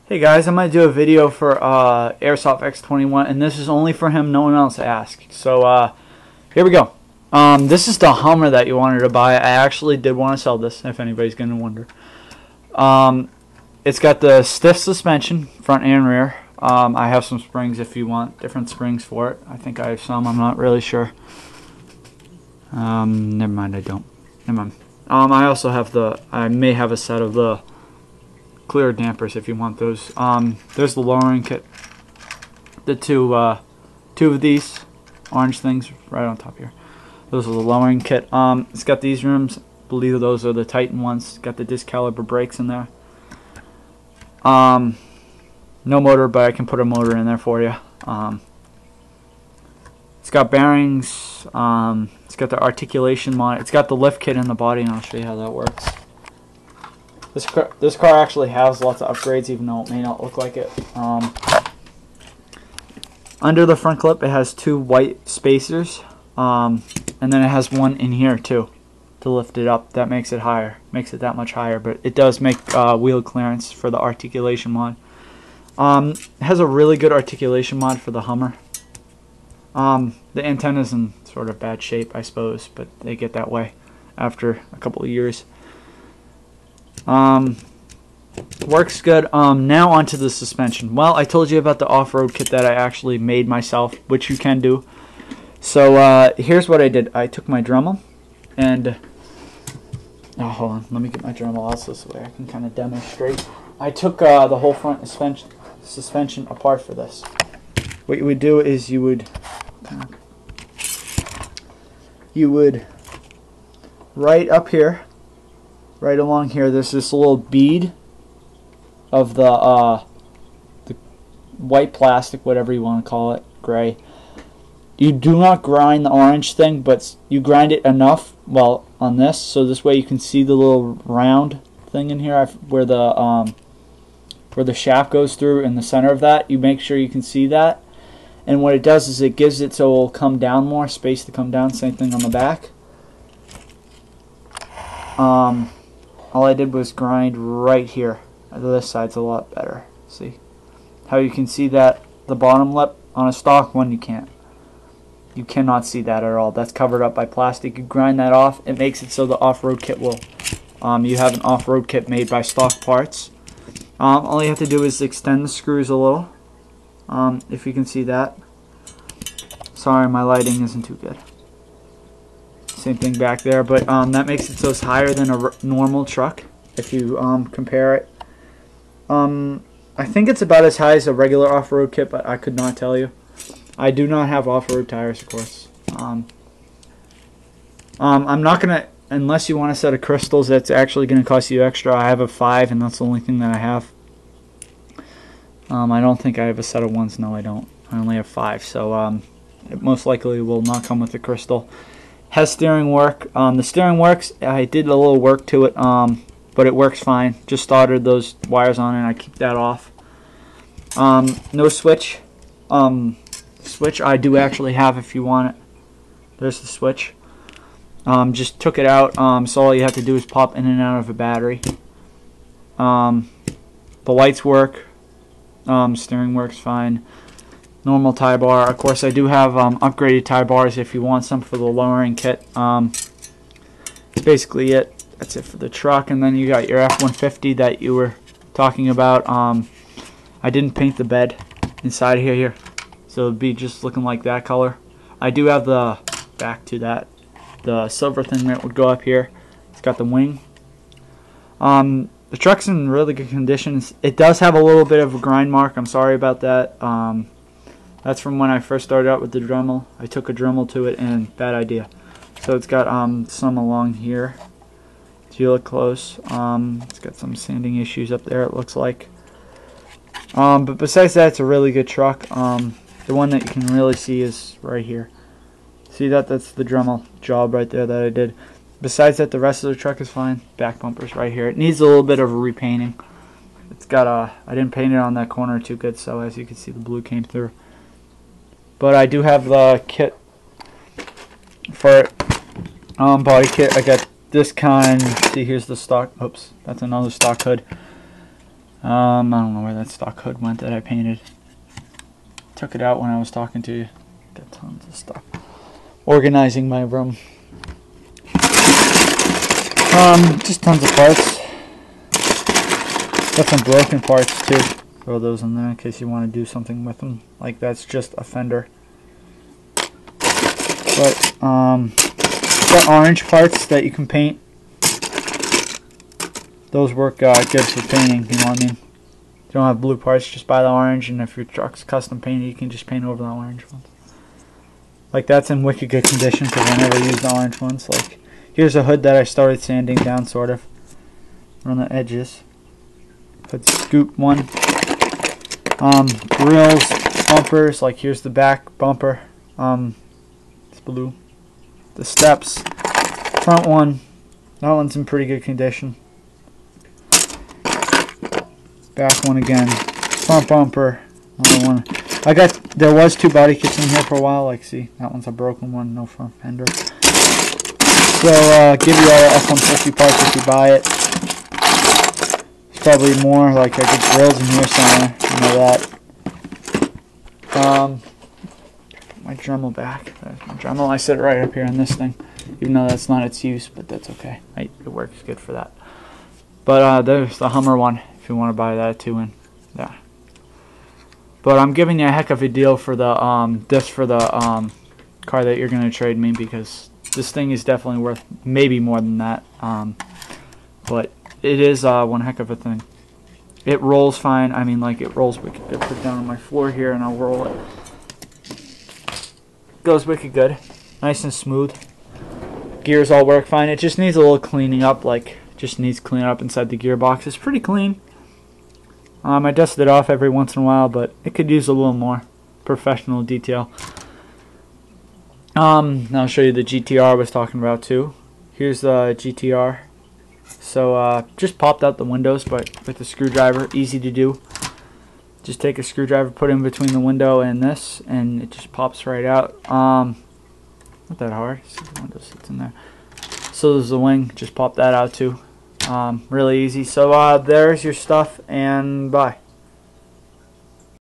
Hey guys, I'm going to do a video for airsoftx21, and this is only for him, no one else asked. So here we go. This is the Hummer that you wanted to buy. I actually did want to sell this, if anybody's going to wonder. It's got the stiff suspension, front and rear. I have some springs if you want different springs for it. I think I have some, I'm not really sure. Never mind, I don't. Never mind. I also have I may have a set of the clear dampers if you want those. There's the lowering kit. The two of these orange things right on top here. Those are the lowering kit. It's got these rims. I believe those are the Titan ones. It's got the disc caliber brakes in there. No motor, but I can put a motor in there for you. It's got bearings. It's got the articulation mod. It's got the lift kit in the body, and I'll show you how that works. This car actually has lots of upgrades, even though it may not look like it. Under the front clip, it has two white spacers, and then it has one in here too to lift it up. That makes it higher, makes it that much higher. But it does make wheel clearance for the articulation mod. It has a really good articulation mod for the Hummer. The antenna's in sort of bad shape, I suppose, but they get that way after a couple of years. Works good. Now onto the suspension. Well, I told you about the off-road kit that I actually made myself, which you can do. So here's what I did. I took my Dremel and hold on, let me get my Dremel out so this way I can kind of demonstrate. I took the whole front suspension apart for this. What you would do is you would right up here, right along here, there's this little bead of the white plastic, whatever you want to call it, gray. You do not grind the orange thing, but you grind it enough, well, on this, so this way you can see the little round thing in here where the shaft goes through in the center of that. You make sure you can see that, and what it does is it gives it so it will come down more, space to come down. Same thing on the back. All I did was grind right here. This side's a lot better. See how you can see that the bottom lip on a stock one you can't. You cannot see that at all. That's covered up by plastic. You grind that off. It makes it so the off-road kit will. You have an off-road kit made by stock parts. All you have to do is extend the screws a little. If you can see that. Sorry, my lighting isn't too good. Same thing back there, but that makes it so it's higher than a normal truck if you compare it. I think it's about as high as a regular off-road kit, but I could not tell you. I do not have off-road tires, of course. I'm not gonna, unless you want a set of crystals that's actually gonna cost you extra. I have a 5, and that's the only thing that I have. I don't think I have a set of ones. No, I don't. I only have 5, so it most likely will not come with the crystal. Has steering work. The steering works. I did a little work to it, but it works fine. Just started those wires on, and I keep that off. No switch. Switch I do actually have if you want it. There's the switch. Just took it out. So all you have to do is pop in and out of a battery. The lights work. Steering works fine. Normal tie bar. Of course, I do have upgraded tie bars if you want some for the lowering kit. That's basically it. That's it for the truck. And then you got your F-150 that you were talking about. I didn't paint the bed inside here, so it'd be just looking like that color. I do have the back to that, the silver thing that would go up here. It's got the wing. The truck's in really good condition. It does have a little bit of a grind mark. I'm sorry about that. That's from when I first started out with the Dremel. I took a Dremel to it, and bad idea. So it's got some along here. If you look close, it's got some sanding issues up there, it looks like. But besides that, it's a really good truck. The one that you can really see is right here. See that? That's the Dremel job right there that I did. Besides that, the rest of the truck is fine. Back bumper's right here. It needs a little bit of a repainting. It's got I didn't paint it on that corner too good, so as you can see, the blue came through. But I do have the kit for it. Body kit. I got this kind. See, here's the stock. Oops, that's another stock hood. I don't know where that stock hood went that I painted. Took it out when I was talking to you. Got tons of stuff. Organizing my room. Just tons of parts. Got some broken parts too. Throw those in there in case you want to do something with them. Like that's just a fender. But got orange parts that you can paint. Those work good for painting, you know what I mean? If you don't have blue parts, just buy the orange, and if your truck's custom painted, you can just paint over the orange ones. Like that's in wicked good condition because I never used the orange ones. Like here's a hood that I started sanding down sort of on the edges. Hood scoop one. Grills, bumpers, like here's the back bumper. It's blue. The steps, front one, that one's in pretty good condition. Back one again, front bumper, another one. There was 2 body kits in here for a while. Like, see, that one's a broken one, no front fender. So, give you all the F-150 parts if you buy it. There's probably more. Like, I get grills in here somewhere. You know that. My Dremel back. There's my Dremel. I set it right up here on this thing, even though that's not its use, but that's okay. It works good for that. But there's the Hummer one. If you want to buy that too, in yeah. But I'm giving you a heck of a deal for the this for the car that you're gonna trade me, because this thing is definitely worth maybe more than that. But it is one heck of a thing. It rolls fine. I mean, like, it rolls wicked good. Put it down on my floor here and I'll roll it. Goes wicked good, nice and smooth. Gears all work fine. It just needs a little cleaning up. Like, just needs cleaning up inside the gearbox. It's pretty clean. I dust it off every once in a while, but it could use a little more professional detail. Now I'll show you the GTR I was talking about too. Here's the GTR. So just popped out the windows, but with a screwdriver, easy to do. Just take a screwdriver, put it in between the window and this, and it just pops right out. Not that hard. See, the window sits in there. So there's the wing. Just pop that out too. Really easy. So there's your stuff, and bye.